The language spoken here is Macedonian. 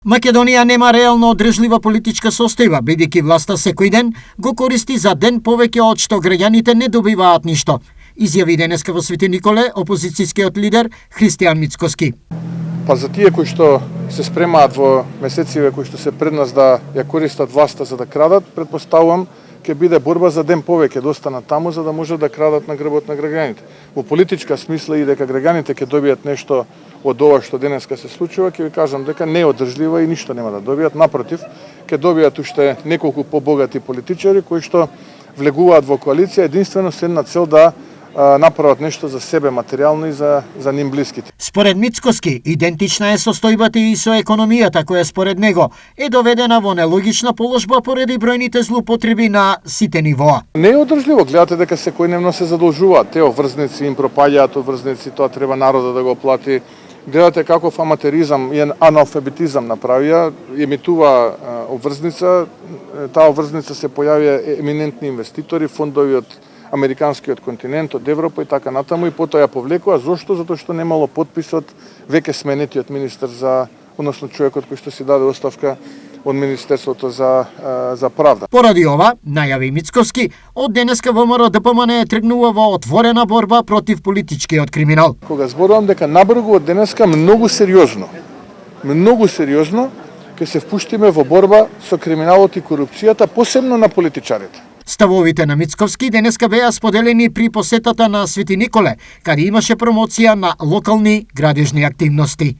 Македонија нема реално одржлива политичка состојба, бидејќи власта секој ден го користи за ден повеќе од што граѓаните не добиваат ништо, изјави денеска во Свети Николе опозицијскиот лидер Христијан Мицкоски. Па за тие кои што се спремаат во месециве кои што се пред нас да ја користат власта за да крадат, предпоставувам ќе биде борба за ден повеќе да останат таму за да можат да крадат на грбот на граѓаните. Во политичка смисла и дека граѓаните ќе добијат нешто од ова што денеска се случува, ќе ви кажам дека не е одржлива и ништо нема да добијат, напротив, ќе добијат уште неколку побогати политичари кои што влегуваат во коалиција единствено с една цел да направат нешто за себе материјално и за ним блиските. Според Мицкоски, идентична е состојбата и со економијата која според него е доведена во нелогична положба поради бројните злоупотреби на сите нивоа. Не е одржливо, гледате дека секојдневно се задолжуваат, те обврзници им пропаѓаат обврзници, тоа треба народот да го плати. Гледате каков аматеризам и аналфабетизам направија, емитува обврзница, таа обврзница се појавија еминентни инвеститори, фондови од американскиот континент, од Европа и така натаму, и потоа ја повлекува. Зошто? Затоа што немало подписот веќе сменетиот министер односно човекот кој што си даде оставка од Министерството за правда. Поради ова, најави Мицкоски, од денеска ВМРО ДПМН тргнува во отворена борба против политичкиот криминал. Кога зборувам дека набрзо од денеска многу сериозно ќе се впуштиме во борба со криминалот и корупцијата, посебно на политичарите. Ставовите на Мицкоски денеска беа споделени при посетата на Свети Николе, каде имаше промоција на локални градежни активности.